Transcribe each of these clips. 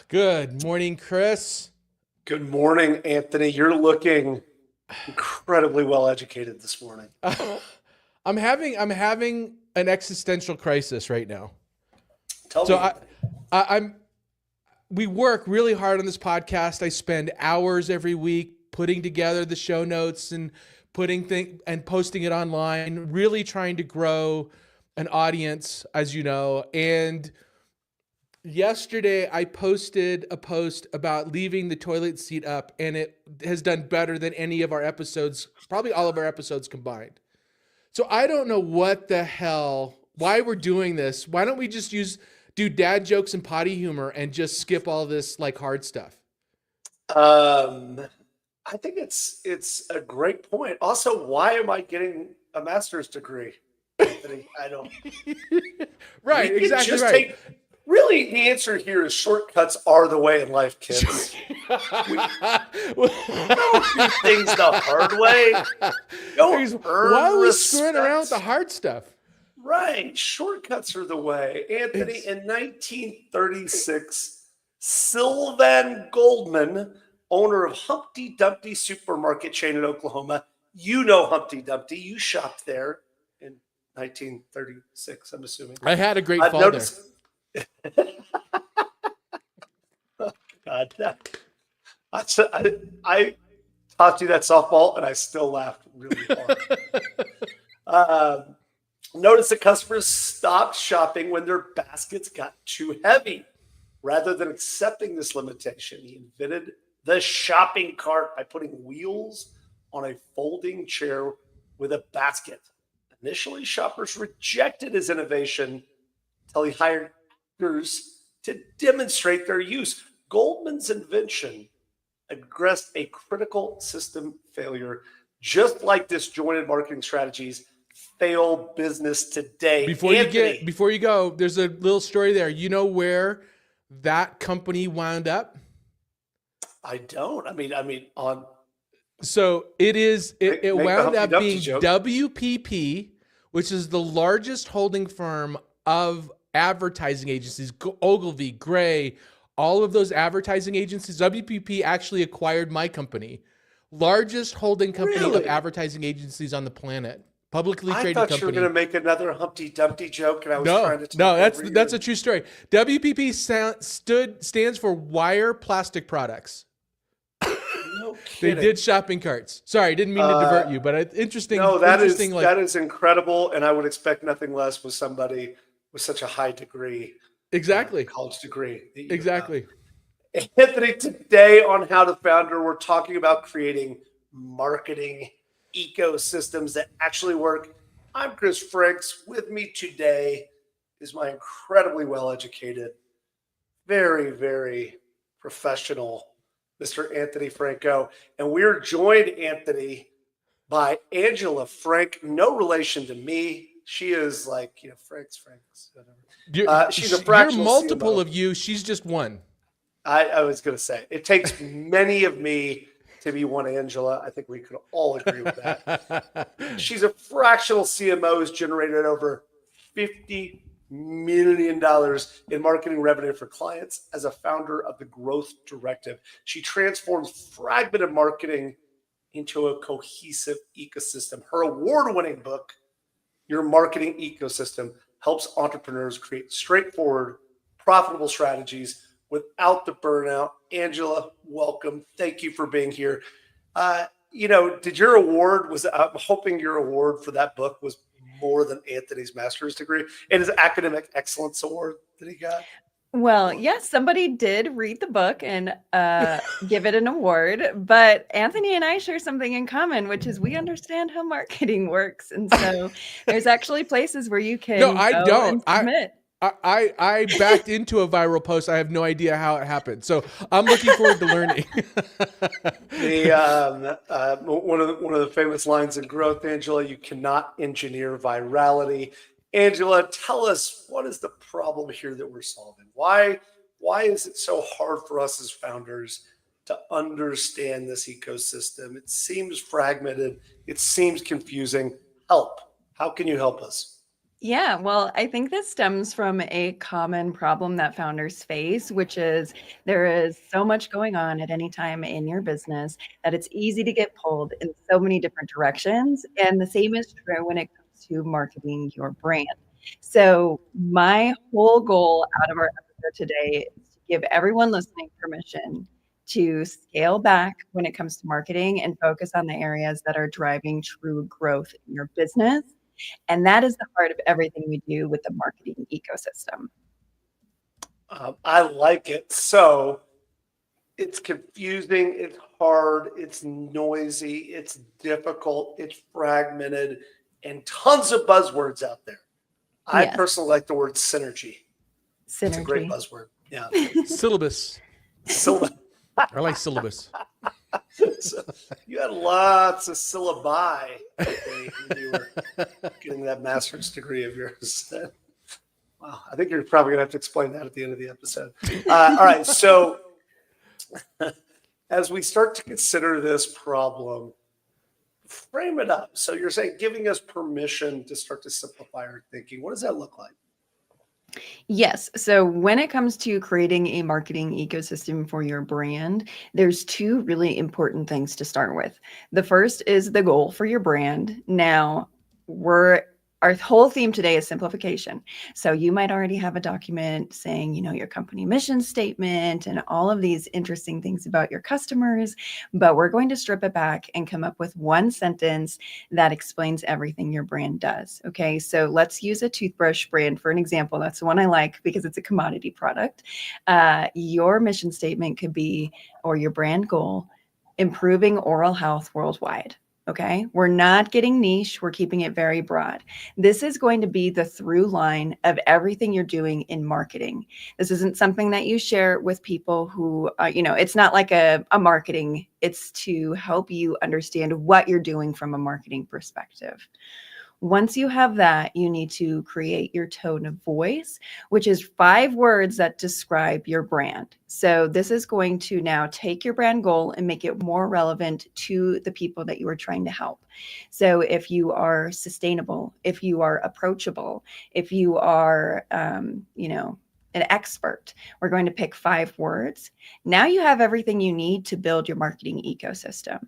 Good morning, Chris. Good morning, Anthony. You're looking incredibly well educated this morning. I'm having an existential crisis right now. Tell me. We work really hard on this podcast. I spend hours every week putting together the show notes and posting it online, really trying to grow an audience, as you know. And yesterday I posted a post about leaving the toilet seat up, and it has done better than any of our episodes, probably all of our episodes combined. So I don't know why we're doing this. Why don't we just do dad jokes and potty humor and just skip all this like hard stuff? I think it's a great point. Also, why am I getting a master's degree, Anthony? I don't. Right, exactly right. Really, the answer here is shortcuts are the way in life, kids. We don't do things the hard way. Why are we screwing around with the hard stuff? Right. Shortcuts are the way. Anthony, in 1936, Sylvan Goldman, owner of Humpty Dumpty supermarket chain in Oklahoma. You know Humpty Dumpty. You shopped there in 1936, I'm assuming. I had a great fall there. Oh, God, I taught you that softball, and I still laughed really hard. Notice that customers stopped shopping when their baskets got too heavy. Rather than accepting this limitation, he invented the shopping cart by putting wheels on a folding chair with a basket. Initially, shoppers rejected his innovation until he hired to demonstrate their use. Goldman's invention addressed a critical system failure, just like disjointed marketing strategies fail business today. Before you go, there's a little story there. You know where that company wound up? I don't. I mean on. So it wound up being joke. WPP, which is the largest holding firm of advertising agencies. Ogilvy, Gray, all of those advertising agencies. WPP actually acquired my company, largest holding company of advertising agencies on the planet, publicly traded company. I thought you were going to make another Humpty Dumpty joke, and I was trying to. That's a true story. WPP stands for Wire Plastic Products. No kidding. They did shopping carts. Sorry, I didn't mean to divert you, but interesting. No, that is incredible, and I would expect nothing less with somebody with such a high degree. Exactly. College degree. Exactly. Anthony, today on How to Founder, we're talking about creating marketing ecosystems that actually work. I'm Chris Franks. With me today is my incredibly well-educated, very, very professional Mr. Anthony Franco. And we're joined, Anthony, by Angela Frank, no relation to me. She is like, Frank's, whatever. She's a fractional. You're multiple CMO. of you. She's just one. I was going to say, it takes many of me to be one Angela. I think we could all agree with that. She's a fractional CMO who's generated over $50 million in marketing revenue for clients as a founder of the Growth Directive. She transforms fragmented marketing into a cohesive ecosystem. Her award-winning book, Your Marketing Ecosystem, helps entrepreneurs create straightforward, profitable strategies without the burnout. Angela, welcome. Thank you for being here. Did your award I'm hoping your award for that book was more than Anthony's master's degree and his academic excellence award that he got. Well, yes, somebody did read the book and give it an award, but Anthony and I share something in common, which is we understand how marketing works. And so there's actually places where you can No, I don't. submit. I backed into a viral post. I have no idea how it happened. So I'm looking forward to learning. One of the famous lines in growth, Angela, you cannot engineer virality. Angela, tell us, what is the problem here that we're solving? Why is it so hard for us as founders to understand this ecosystem? It seems fragmented. It seems confusing. Help. How can you help us? Yeah, well, I think this stems from a common problem that founders face, which is there is so much going on at any time in your business that it's easy to get pulled in so many different directions. And the same is true when it comes to marketing your brand. So, my whole goal out of our episode today is to give everyone listening permission to scale back when it comes to marketing and focus on the areas that are driving true growth in your business. And that is the heart of everything we do with the marketing ecosystem. I like it. So it's confusing, it's hard, it's noisy, it's difficult, it's fragmented, and tons of buzzwords out there. I Yes. personally like the word synergy. It's a great Synergy. buzzword. Yeah. Syllabus. So, I like syllabus. so you had lots of syllabi when you were getting that master's degree of yours. Wow, I think you're probably going to have to explain that at the end of the episode. All right. So as we start to consider this problem, frame it up. So you're saying giving us permission to start to simplify our thinking. What does that look like? Yes. So when it comes to creating a marketing ecosystem for your brand, there's two really important things to start with. The first is the goal for your brand. Now, our whole theme today is simplification. So you might already have a document saying, your company mission statement and all of these interesting things about your customers, but we're going to strip it back and come up with one sentence that explains everything your brand does. Okay, so let's use a toothbrush brand for an example. That's the one I like because it's a commodity product. Your mission statement could be, or your brand goal, improving oral health worldwide. Okay, we're not getting niche. We're keeping it very broad. This is going to be the through line of everything you're doing in marketing. This isn't something that you share with people who, it's not like a marketing. It's to help you understand what you're doing from a marketing perspective. Once you have that, you need to create your tone of voice, which is 5 words that describe your brand. So this is going to now take your brand goal and make it more relevant to the people that you are trying to help. So if you are sustainable, if you are approachable, if you are, an expert, we're going to pick 5 words. Now you have everything you need to build your marketing ecosystem.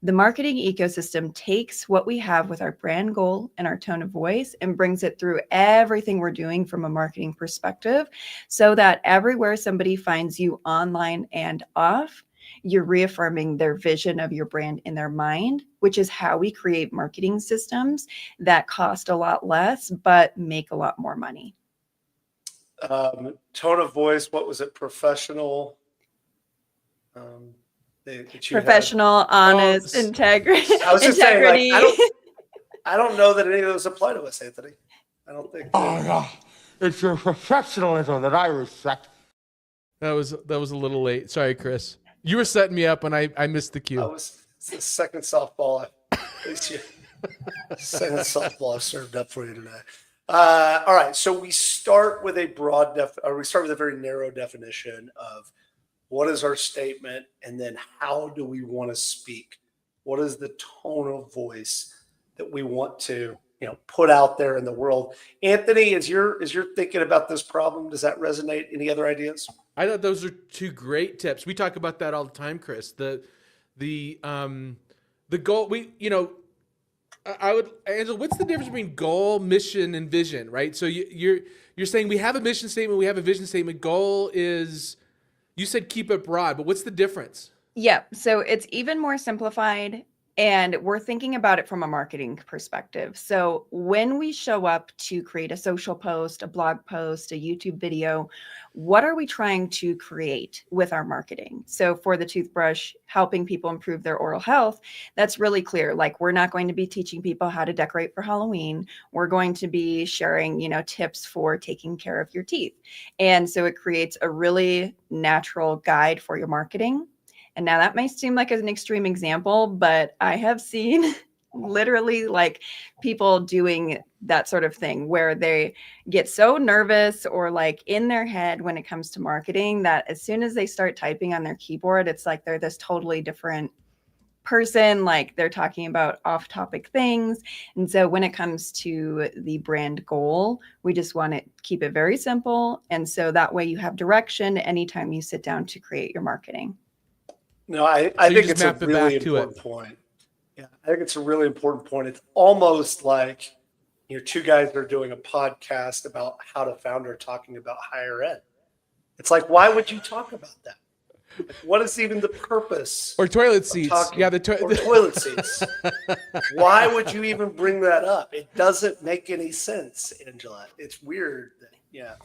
The marketing ecosystem takes what we have with our brand goal and our tone of voice and brings it through everything we're doing from a marketing perspective so that everywhere somebody finds you online and off, you're reaffirming their vision of your brand in their mind, which is how we create marketing systems that cost a lot less but make a lot more money. Tone of voice, what was it? Professional. Professional, honest, integrity. I was just saying, I don't know that any of those apply to us, Anthony. I don't think. It's your professionalism that I respect. That was a little late. Sorry, Chris. You were setting me up and I missed the cue. It's the second softball. Second softball I've served up for you today. All right, so we start with a very narrow definition of what is our statement, and then how do we want to speak? What is the tone of voice that we want to, put out there in the world? Anthony, as you're thinking about this problem, does that resonate? Any other ideas? I thought those are 2 great tips. We talk about that all the time, Chris. The goal. Angela, what's the difference between goal, mission, and vision? Right. So you're saying we have a mission statement, we have a vision statement. Goal is. You said keep it broad, but what's the difference? Yeah, so it's even more simplified And we're thinking about it from a marketing perspective. So when we show up to create a social post, a blog post, a YouTube video, what are we trying to create with our marketing? So for the toothbrush, helping people improve their oral health, that's really clear. Like, we're not going to be teaching people how to decorate for Halloween. We're going to be sharing, tips for taking care of your teeth. And so it creates a really natural guide for your marketing. And now that may seem like an extreme example, but I have seen literally like people doing that sort of thing where they get so nervous or like in their head when it comes to marketing that as soon as they start typing on their keyboard, it's like they're this totally different person, like they're talking about off-topic things. And so when it comes to the brand goal, we just want to keep it very simple. And so that way you have direction anytime you sit down to create your marketing. No, I you think just it's a map it really back to it. important point. Yeah, I think it's a really important point. It's almost like two guys are doing a podcast about how to founder talking about higher ed. It's like, why would you talk about that? Like, what is even the purpose? Or toilet seats. Talking, Yeah, or toilet seats. Why would you even bring that up? It doesn't make any sense, Angela. It's weird. Yeah.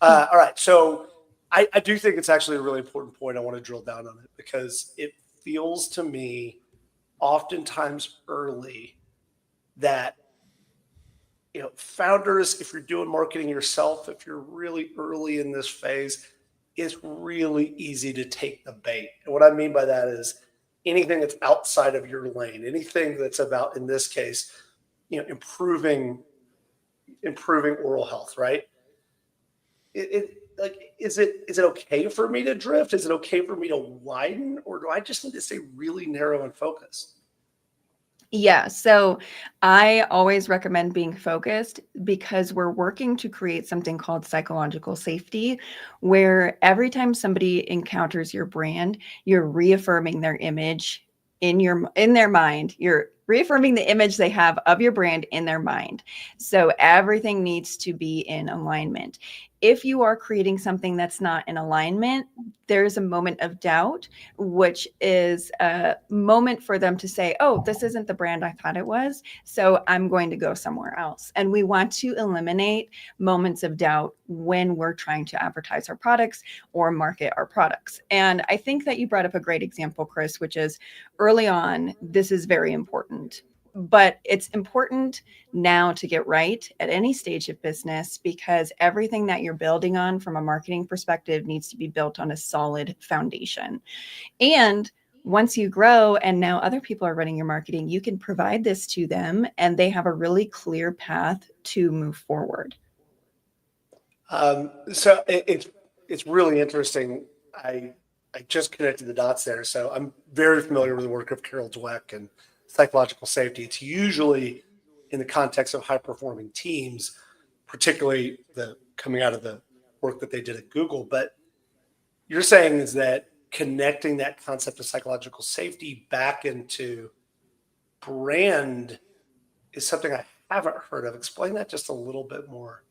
All right. So I do think it's actually a really important point. I want to drill down on it because it feels to me oftentimes early that founders, if you're doing marketing yourself, if you're really early in this phase, it's really easy to take the bait. And what I mean by that is anything that's outside of your lane, anything that's about, in this case, improving oral health, right? Is it okay for me to drift? Is it okay for me to widen, or do I just need to stay really narrow and focused? Yeah, so I always recommend being focused because we're working to create something called psychological safety, where every time somebody encounters your brand, you're reaffirming their image in their mind. You're reaffirming the image they have of your brand in their mind. So everything needs to be in alignment. If you are creating something that's not in alignment, there's a moment of doubt, which is a moment for them to say, oh, this isn't the brand I thought it was, so I'm going to go somewhere else. And we want to eliminate moments of doubt when we're trying to advertise our products or market our products. And I think that you brought up a great example, Chris, which is early on, this is very important. But it's important now to get right at any stage of business because everything that you're building on from a marketing perspective needs to be built on a solid foundation. And once you grow and now other people are running your marketing, you can provide this to them and they have a really clear path to move forward. So it's really interesting. I just connected the dots there. So I'm very familiar with the work of Carol Dweck and psychological safety. It's usually in the context of high performing teams, particularly coming out of the work that they did at Google. But you're saying is that connecting that concept of psychological safety back into brand is something I haven't heard of. Explain that just a little bit more.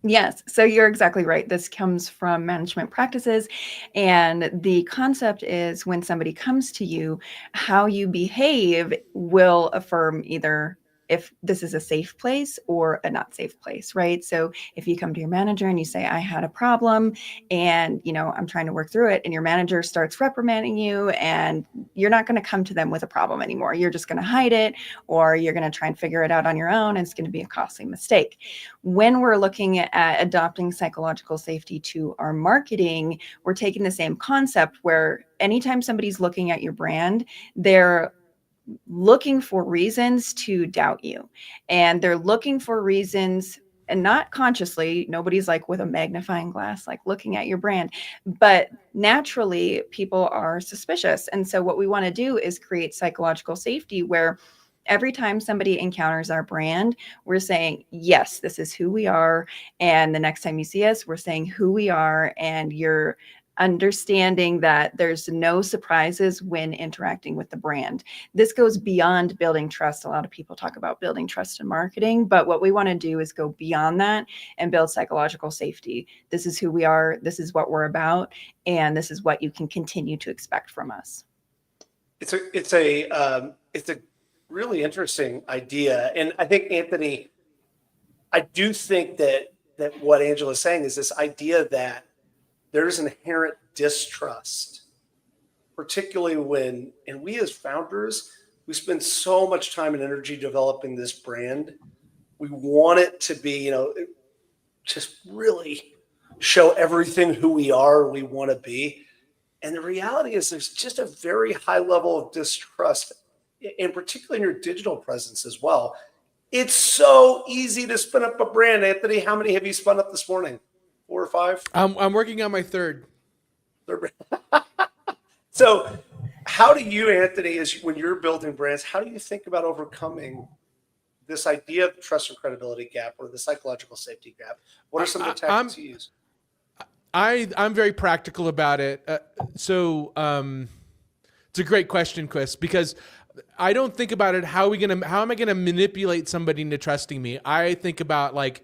Yes, so you're exactly right. This comes from management practices. And the concept is when somebody comes to you, how you behave will affirm either if this is a safe place or a not safe place, right? So if you come to your manager and you say, I had a problem and, I'm trying to work through it, and your manager starts reprimanding you, and you're not going to come to them with a problem anymore. You're just going to hide it, or you're going to try and figure it out on your own, and it's going to be a costly mistake. When we're looking at adopting psychological safety to our marketing, we're taking the same concept where anytime somebody's looking at your brand, they're looking for reasons to doubt you. And they're looking for reasons, and not consciously, nobody's like with a magnifying glass, like looking at your brand, but naturally people are suspicious. And so what we want to do is create psychological safety where every time somebody encounters our brand, we're saying, yes, this is who we are. And the next time you see us, we're saying who we are. And you're understanding that there's no surprises when interacting with the brand. This goes beyond building trust. A lot of people talk about building trust in marketing, but what we want to do is go beyond that and build psychological safety. This is who we are. This is what we're about. And this is what you can continue to expect from us. It's a really interesting idea. And I think, Anthony, I do think that what Angela's saying is this idea that there's inherent distrust, particularly when, and we as founders, we spend so much time and energy developing this brand. We want it to be, just really show everything who we are, we want to be. And the reality is there's just a very high level of distrust, and particularly in your digital presence as well. It's so easy to spin up a brand. Anthony, how many have you spun up this morning? 4 or 5? I'm working on my third. So how do you, Anthony, when you're building brands, how do you think about overcoming this idea of the trust and credibility gap or the psychological safety gap? What are some of the tactics you use? I'm very practical about it. It's a great question, Chris, because I don't think about it. How am I gonna manipulate somebody into trusting me? I think about like,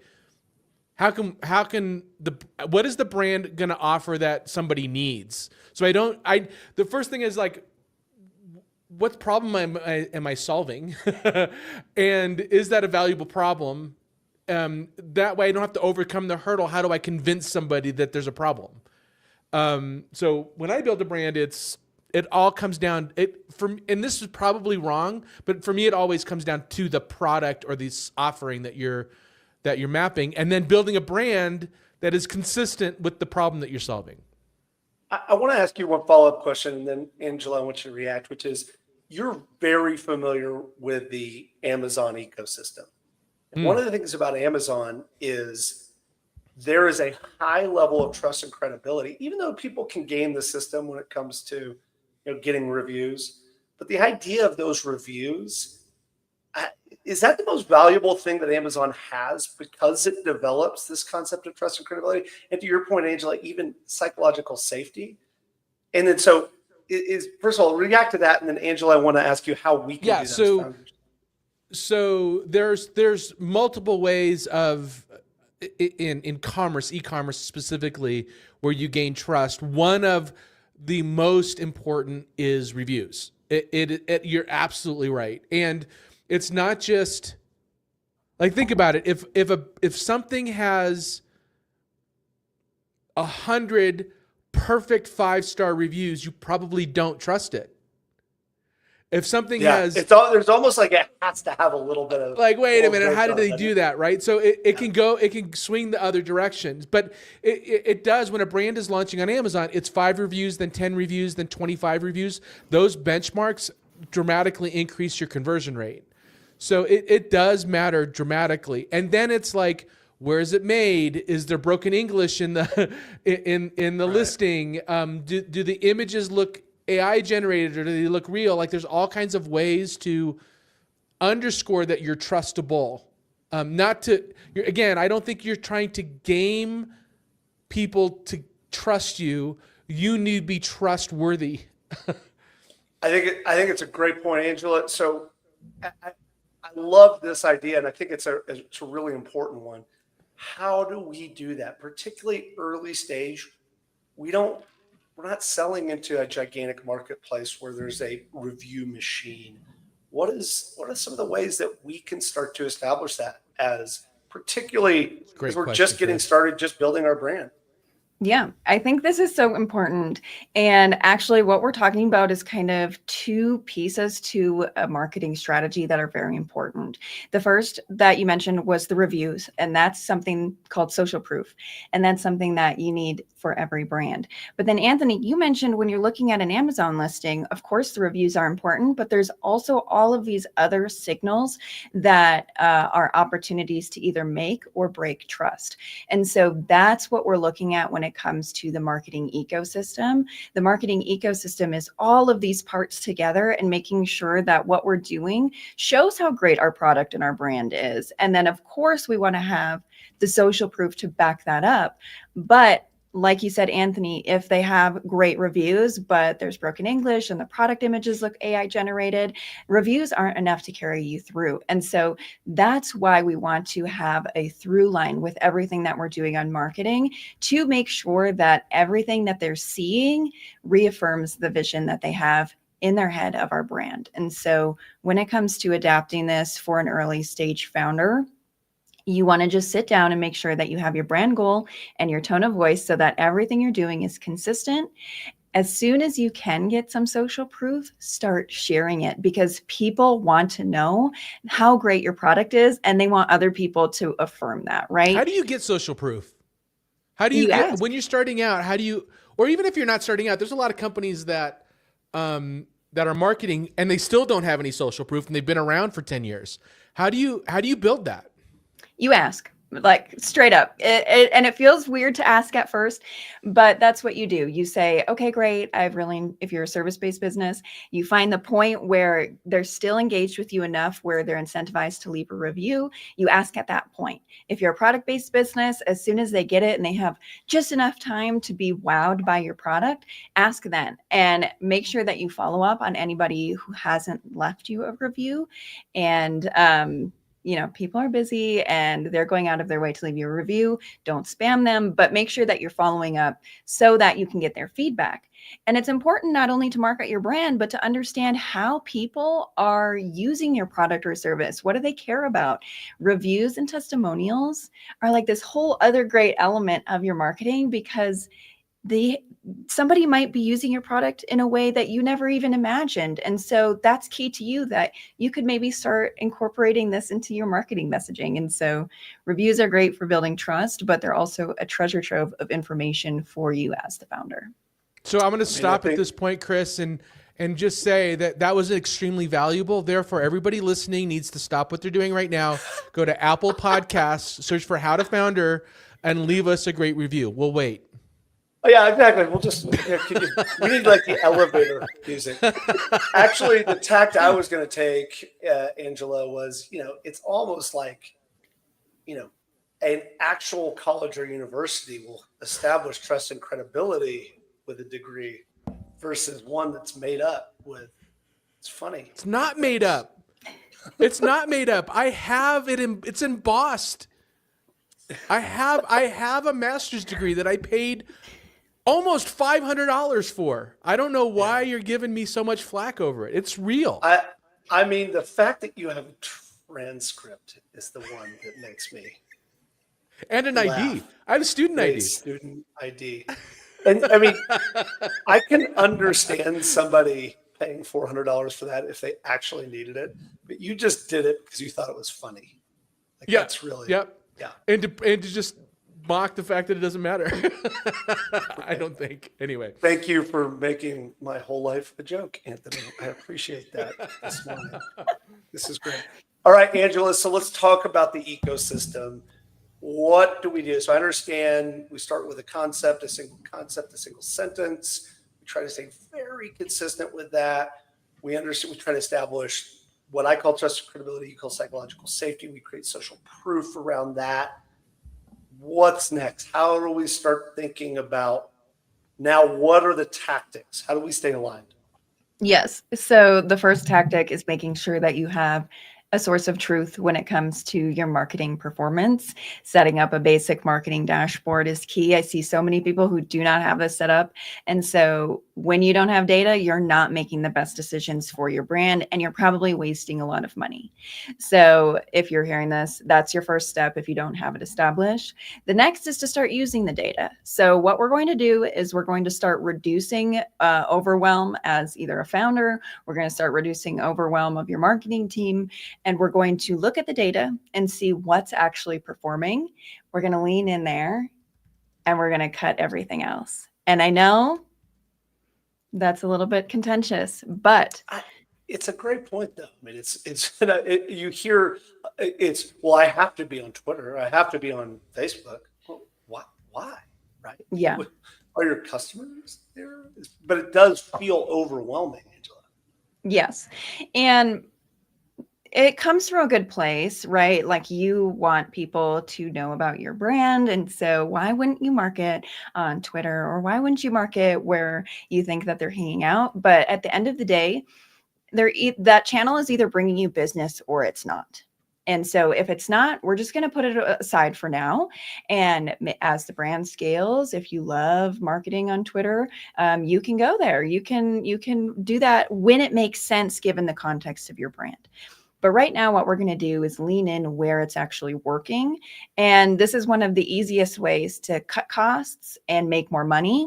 what is the brand gonna offer that somebody needs? So the first thing is like, what problem am I solving? And is that a valuable problem? That way I don't have to overcome the hurdle. How do I convince somebody that there's a problem? So when I build a brand, it all comes down, and this is probably wrong, but for me, it always comes down to the product or this offering that you're mapping, and then building a brand that is consistent with the problem that you're solving. I want to ask you one follow-up question, and then Angela, I want you to react, which is, you're very familiar with the Amazon ecosystem. One of the things about Amazon is there is a high level of trust and credibility, even though people can game the system when it comes to getting reviews. But the idea of those reviews, is that the most valuable thing that Amazon has because it develops this concept of trust and credibility? And to your point, Angela, even psychological safety. And then so first of all, react to that. And then Angela, I want to ask you how we can do that as founders. So there's multiple ways of in commerce, e-commerce specifically, where you gain trust. One of the most important is reviews. You're absolutely right, and it's not just like, think about it. If something has 100 perfect 5-star reviews, you probably don't trust it. If something has, there's almost like it has to have a little bit of like, wait a minute, how did they do that, right? So it can swing the other directions, but it does when a brand is launching on Amazon. It's 5 reviews, then 10 reviews, then 25 reviews. Those benchmarks dramatically increase your conversion rate. So it does matter dramatically. And then it's like, where is it made? Is there broken English in the in the listing? Do the images look AI generated, or do they look real? Like, there's all kinds of ways to underscore that you're trustable. Again, I don't think you're trying to game people to trust you. You need to be trustworthy. I think it's a great point, Angela. So I love this idea, and I think it's a really important one. How do we do that, particularly early stage? We're not selling into a gigantic marketplace where there's a review machine. What are some of the ways that we can start to establish that, as particularly as we're just getting started, just building our brand? Yeah, I think this is so important. And actually, what we're talking about is kind of 2 pieces to a marketing strategy that are very important. The first that you mentioned was the reviews, and that's something called social proof. And that's something that you need for every brand. But then, Anthony, you mentioned when you're looking at an Amazon listing, of course, the reviews are important, but there's also all of these other signals that are opportunities to either make or break trust. And so that's what we're looking at when it comes to the marketing ecosystem. The marketing ecosystem is all of these parts together and making sure that what we're doing shows how great our product and our brand is. And then, of course, we want to have the social proof to back that up. But like you said, Anthony, if they have great reviews, but there's broken English and the product images look AI generated, reviews aren't enough to carry you through. And so that's why we want to have a through line with everything that we're doing on marketing, to make sure that everything that they're seeing reaffirms the vision that they have in their head of our brand. And so when it comes to adapting this for an early stage founder, you want to just sit down and make sure that you have your brand goal and your tone of voice so that everything you're doing is consistent. As soon as you can get some social proof, start sharing it, because people want to know how great your product is and they want other people to affirm that, right? How do you get social proof? How do you get, ask. when you're starting out, how do you, or even if you're not starting out, there's a lot of companies that are marketing and they still don't have any social proof and they've been around for 10 years. How do you build that? You ask, like straight up. And it feels weird to ask at first, but that's what you do. You say, okay, great. If you're a service-based business, you find the point where they're still engaged with you enough where they're incentivized to leave a review. You ask at that point. If you're a product-based business, as soon as they get it and they have just enough time to be wowed by your product, ask then, and make sure that you follow up on anybody who hasn't left you a review. And, people are busy and they're going out of their way to leave you a review. Don't spam them, but make sure that you're following up so that you can get their feedback. And it's important not only to market your brand, but to understand how people are using your product or service. What do they care about? Reviews and testimonials are like this whole other great element of your marketing, because somebody might be using your product in a way that you never even imagined. And so that's key to you, that you could maybe start incorporating this into your marketing messaging. And so reviews are great for building trust, but they're also a treasure trove of information for you as the founder. So I'm going to stop at this point, Chris, and just say that was extremely valuable. Therefore, everybody listening needs to stop what they're doing right now. Go to Apple Podcasts, search for How to Founder, and leave us a great review. We'll wait. Oh, yeah, exactly. We'll just, we need like the elevator music. Actually, the tact I was going to take, Angela, was, it's almost like, an actual college or university will establish trust and credibility with a degree versus one that's made up with, it's funny. It's not made up. It's not made up. I have it it's embossed. I have a master's degree that I paid almost $500 for. I don't know why you're giving me so much flack over it. It's real. I mean, the fact that you have a transcript is the one that makes me. And an laugh. ID. I have a student ID. Student ID. And I mean, I can understand somebody paying $400 for that if they actually needed it, but you just did it because you thought it was funny. That's really. Yep. Yeah. And to just mock the fact that it doesn't matter. I don't think. Anyway. Thank you for making my whole life a joke, Anthony. I appreciate that this morning. This is great. All right, Angela. So let's talk about the ecosystem. What do we do? So I understand we start with a concept, a single sentence. We try to stay very consistent with that. We try to establish what I call trust and credibility. You call psychological safety. We create social proof around that. What's next? How do we start thinking about now? What are the tactics? How do we stay aligned? Yes. So the first tactic is making sure that you have a source of truth when it comes to your marketing performance. Setting up a basic marketing dashboard is key. I see so many people who do not have this set up. And so when you don't have data, you're not making the best decisions for your brand, and you're probably wasting a lot of money. So if you're hearing this, that's your first step if you don't have it established. The next is to start using the data. So what we're going to do is we're going to start reducing overwhelm as either a founder. We're going to start reducing overwhelm of your marketing team. And we're going to look at the data and see what's actually performing. We're going to lean in there and we're going to cut everything else. And I know that's a little bit contentious, but it's a great point, though. I mean, you hear well, I have to be on Twitter. I have to be on Facebook. Well, why? Right? Yeah. Are your customers there? But it does feel overwhelming, Angela. Yes. And it comes from a good place, right? Like you want people to know about your brand. And so why wouldn't you market on Twitter, or why wouldn't you market where you think that they're hanging out? But at the end of the day, that channel is either bringing you business or it's not. And so if it's not, we're just going to put it aside for now. And as the brand scales, if you love marketing on Twitter, you can go there. You can do that when it makes sense, given the context of your brand. But right now, what we're going to do is lean in where it's actually working. And this is one of the easiest ways to cut costs and make more money.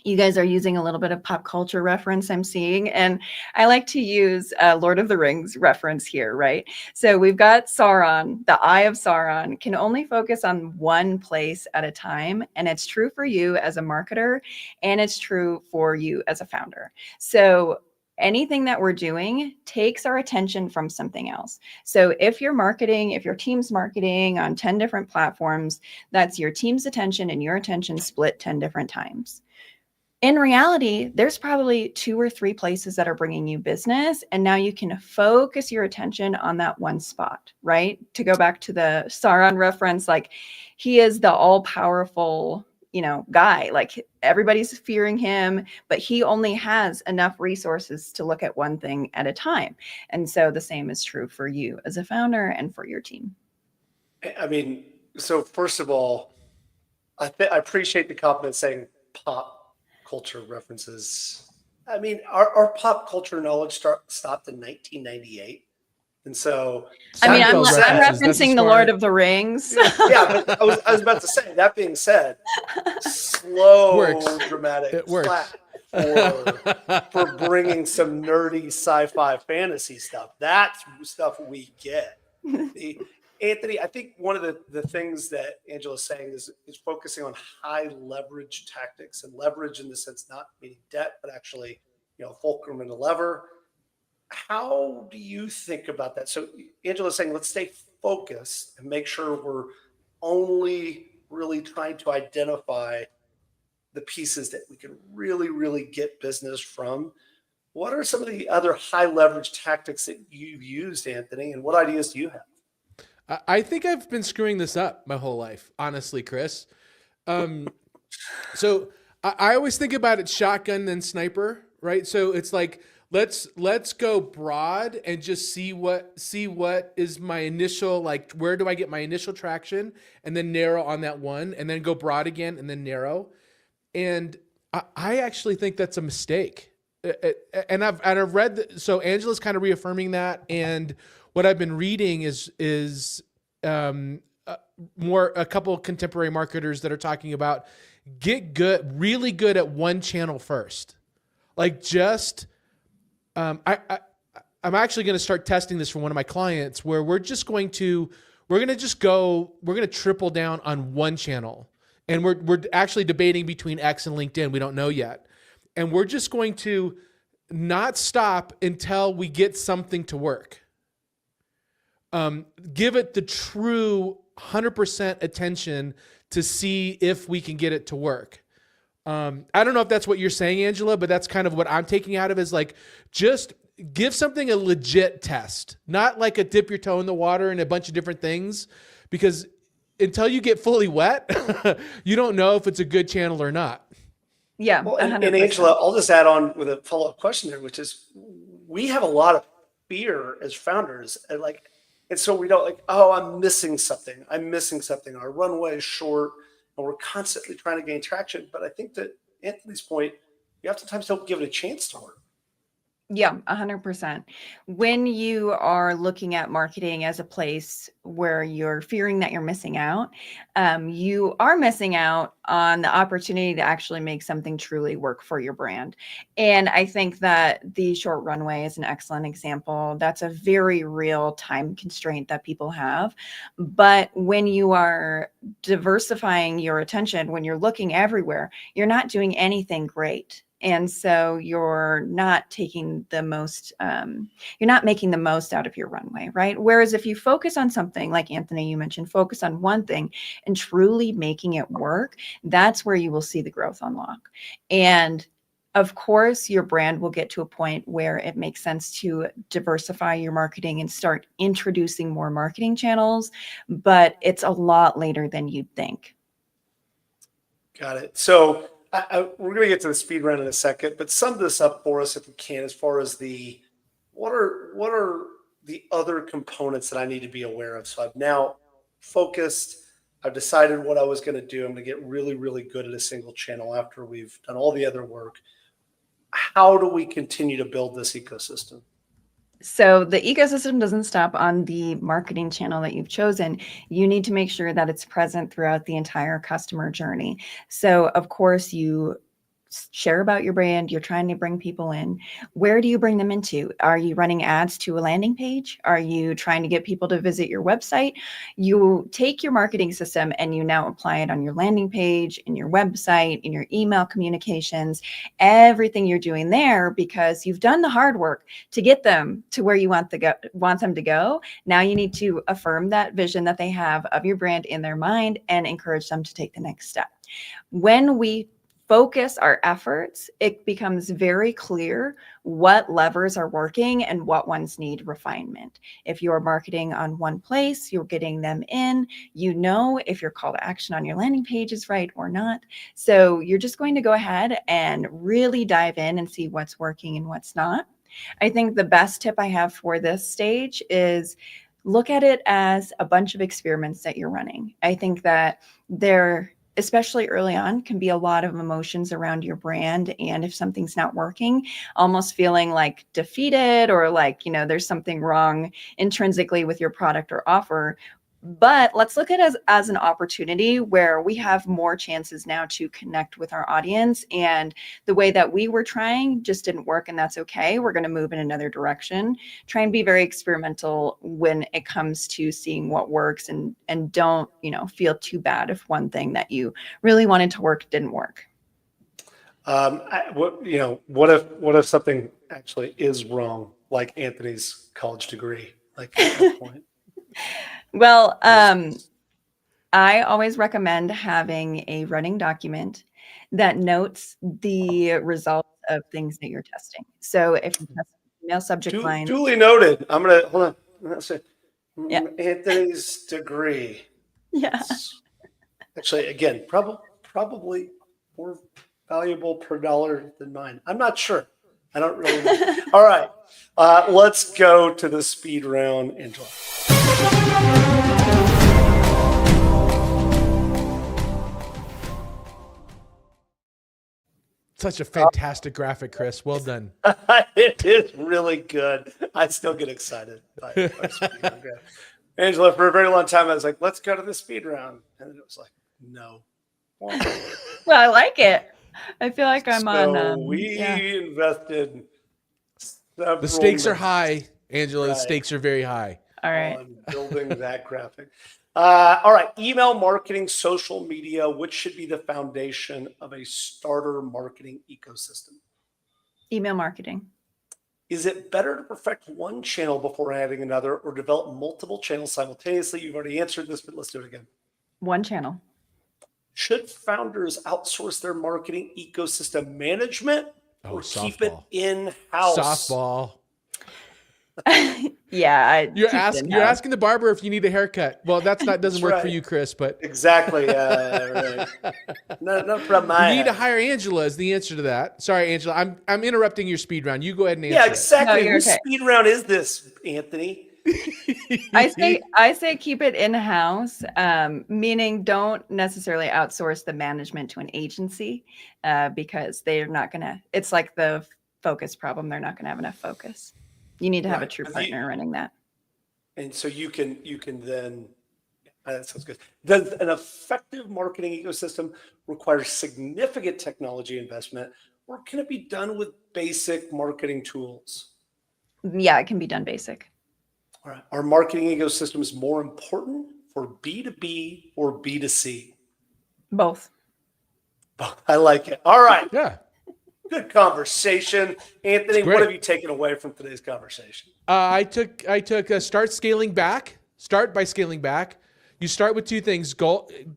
You guys are using a little bit of pop culture reference I'm seeing, and I like to use Lord of the Rings reference here, right? So we've got Sauron, the Eye of Sauron can only focus on one place at a time, and it's true for you as a marketer, and it's true for you as a founder. So anything that we're doing takes our attention from something else. So if you're marketing, if your team's marketing on 10 different platforms, that's your team's attention and your attention split 10 different times. In reality, there's probably 2 or 3 places that are bringing you business. And now you can focus your attention on that one spot, right? To go back to the Sauron reference, like he is the all powerful, guy, like everybody's fearing him, but he only has enough resources to look at one thing at a time. And so the same is true for you as a founder and for your team. I mean, so first of all, I appreciate the compliment saying pop culture references. I mean, our pop culture knowledge stopped in 1998. And so, I'm Seinfeld references, that's referencing as the far- Lord of the Rings. yeah, but I was about to say, that being said, slow, Works. dramatic It works. clap for bringing some nerdy sci-fi fantasy stuff. That's stuff we get. Anthony, I think one of the things that Angela's saying is focusing on high leverage tactics, and leverage in the sense not meaning debt, but actually, fulcrum and a lever. How do you think about that? So Angela's saying, let's stay focused and make sure we're only really trying to identify the pieces that we can really, really get business from. What are some of the other high leverage tactics that you've used, Anthony, and what ideas do you have? I think I've been screwing this up my whole life, honestly, Chris. So I always think about it shotgun then sniper, right? So it's like, let's go broad and just see what is my initial, like, where do I get my initial traction, and then narrow on that one, and then go broad again and then narrow. And I actually think that's a mistake. And I've read so Angela's kind of reaffirming that, and what I've been reading is a couple of contemporary marketers that are talking about really good at one channel first. Like just, I'm actually going to start testing this for one of my clients, where we're going to triple down on one channel, and we're actually debating between X and LinkedIn. We don't know yet, and we're just going to not stop until we get something to work. Give it the true 100% attention to see if we can get it to work. I don't know if that's what you're saying, Angela, but that's kind of what I'm taking out of is like, just give something a legit test, not like a dip your toe in the water and a bunch of different things, because until you get fully wet, you don't know if it's a good channel or not. Yeah. Well, and Angela, I'll just add on with a follow-up question there, which is we have a lot of fear as founders, and so we don't I'm missing something. Our runway is short, and we're constantly trying to gain traction. But I think that Anthony's point, you have to sometimes don't give it a chance to work. Yeah, 100%. When you are looking at marketing as a place where you're fearing that you're missing out, you are missing out on the opportunity to actually make something truly work for your brand. And I think that the short runway is an excellent example. That's a very real time constraint that people have. But when you are diversifying your attention, when you're looking everywhere, you're not doing anything great. And so you're not taking the most, you're not making the most out of your runway, right? Whereas if you focus on something like Anthony, you mentioned, focus on one thing and truly making it work, that's where you will see the growth unlock. And of course, your brand will get to a point where it makes sense to diversify your marketing and start introducing more marketing channels, but it's a lot later than you'd think. Got it. So we're going to get to the speed round in a second, but sum this up for us if we can, as far as what are the other components that I need to be aware of? So I've now focused. I've decided what I was going to do. I'm going to get really, really good at a single channel after we've done all the other work. How do we continue to build this ecosystem? So the ecosystem doesn't stop on the marketing channel that you've chosen. You need to make sure that it's present throughout the entire customer journey. So of course you share about your brand, you're trying to bring people in. Where do you bring them into? Are you running ads to a landing page? Are you trying to get people to visit your website? You take your marketing system and you now apply it on your landing page, in your website, in your email communications, everything you're doing there, because you've done the hard work to get them to where you want them to go. Now you need to affirm that vision that they have of your brand in their mind and encourage them to take the next step. When we focus our efforts, it becomes very clear what levers are working and what ones need refinement. If you're marketing on one place, you're getting them in, you know if your call to action on your landing page is right or not. So you're just going to go ahead and really dive in and see what's working and what's not. I think the best tip I have for this stage is look at it as a bunch of experiments that you're running. I think that especially early on, can be a lot of emotions around your brand. And if something's not working, almost feeling like defeated or like, there's something wrong intrinsically with your product or offer. But let's look at it as an opportunity where we have more chances now to connect with our audience. And the way that we were trying just didn't work, and that's okay. We're going to move in another direction. Try and be very experimental when it comes to seeing what works, and don't, feel too bad if one thing that you really wanted to work didn't work. What if something actually is wrong, like Anthony's college degree, like at that point? Well, I always recommend having a running document that notes the results of things that you're testing. So if you test email subject line, Duly noted. I'm gonna hold on. Let's see. Yeah. Anthony's degree. yeah, Actually, again, probably more valuable per dollar than mine. I'm not sure. I don't really know. All right. Let's go to the speed round, Angela. Such a fantastic graphic, Chris. Well done. It is really good. I still get excited by our speed round. Angela, for a very long time, I was like, let's go to the speed round. And it was like, no. well, I like it. I feel like I'm we invested. The stakes are high, Angela. Right. The stakes are very high. All right. On building that graphic. All right. Email marketing, social media, which should be the foundation of a starter marketing ecosystem? Email marketing. Is it better to perfect one channel before adding another, or develop multiple channels simultaneously? You've already answered this, but let's do it again. One channel. Should founders outsource their marketing ecosystem management or keep it in-house? Softball. Yeah, You're asking the barber if you need a haircut. Well, doesn't work for you, Chris. But exactly. Right. No problem. You need to hire Angela is the answer to that. Sorry, Angela. I'm interrupting your speed round. You go ahead and answer. Yeah, exactly. No, Whose okay. speed round is this, Anthony? I say keep it in-house, meaning don't necessarily outsource the management to an agency, because they're not gonna. It's like the focus problem. They're not gonna have enough focus. You need to have a true partner running that. And so you can then. That sounds good. Does an effective marketing ecosystem require significant technology investment, or can it be done with basic marketing tools? Yeah, it can be done basic. All right. Are marketing ecosystems more important for B2B or B2C? Both. I like it. All right. Yeah. Good conversation. Anthony, what have you taken away from today's conversation? I took start by scaling back. You start with two things: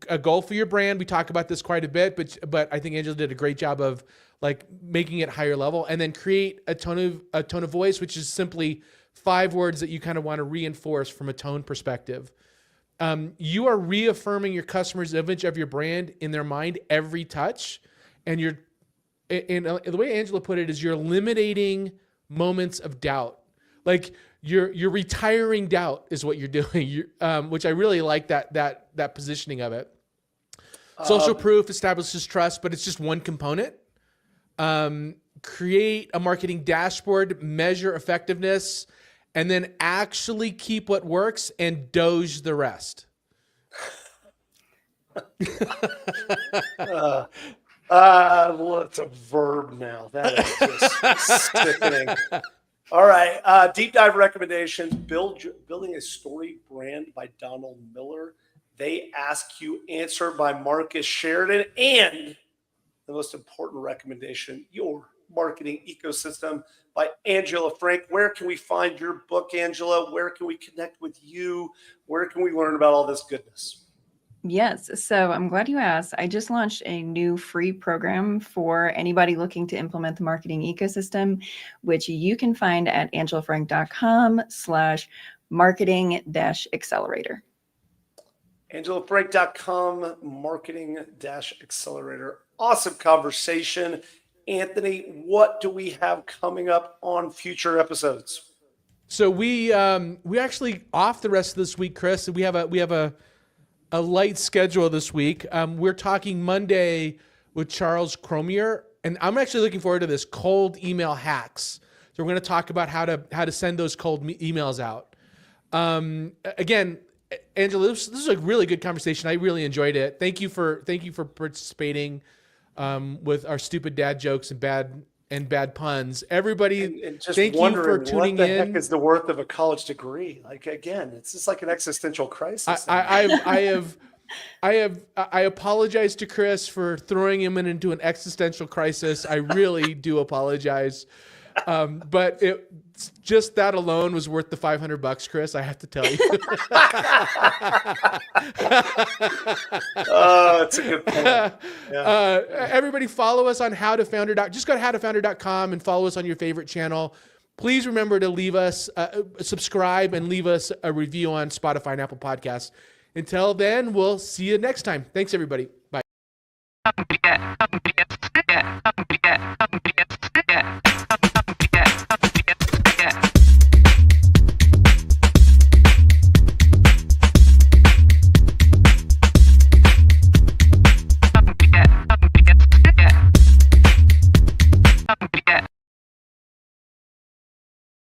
a goal for your brand. We talk about this quite a bit, but I think Angela did a great job of like making it higher level, and then create a tone of voice, which is simply 5 words that you kind of want to reinforce from a tone perspective. You are reaffirming your customer's image of your brand in their mind every touch, and the way Angela put it is you're eliminating moments of doubt. Like you're retiring doubt is what you're doing. Which I really like that positioning of it. Social proof establishes trust, but it's just one component. Create a marketing dashboard, measure effectiveness, and then actually keep what works and doge the rest. It's a verb now. That is just sickening. All right. Deep dive recommendations. Building a Story Brand by Donald Miller. They Ask You Answer by Marcus Sheridan. And the most important recommendation, Your Marketing Ecosystem by Angela Frank. Where can we find your book, Angela? Where can we connect with you? Where can we learn about all this goodness? Yes. So I'm glad you asked. I just launched a new free program for anybody looking to implement the marketing ecosystem, which you can find at angelafrank.com/marketing-accelerator. AngelaFrank.com, marketing-accelerator. Awesome conversation. Anthony, what do we have coming up on future episodes? So we actually off the rest of this week, Chris. We have a light schedule this week. We're talking Monday with Charles Cromier, and I'm actually looking forward to this, cold email hacks. So we're going to talk about how to send those cold emails out. Again, Angela, this is a really good conversation. I really enjoyed it. Thank you for participating with our stupid dad jokes and bad puns. Everybody, and just thank you for tuning what the in. heck is the worth of a college degree? Like, again, it's just like an existential crisis. I apologize to Chris for throwing him into an existential crisis. I really do apologize. But just that alone was worth the $500, Chris. I have to tell you. Oh, it's a good point. Yeah. Everybody follow us on howtofounder.com. Just go to howtofounder.com and follow us on your favorite channel. Please remember to leave us, subscribe and leave us a review on Spotify and Apple Podcasts. Until then, we'll see you next time. Thanks, everybody. Bye.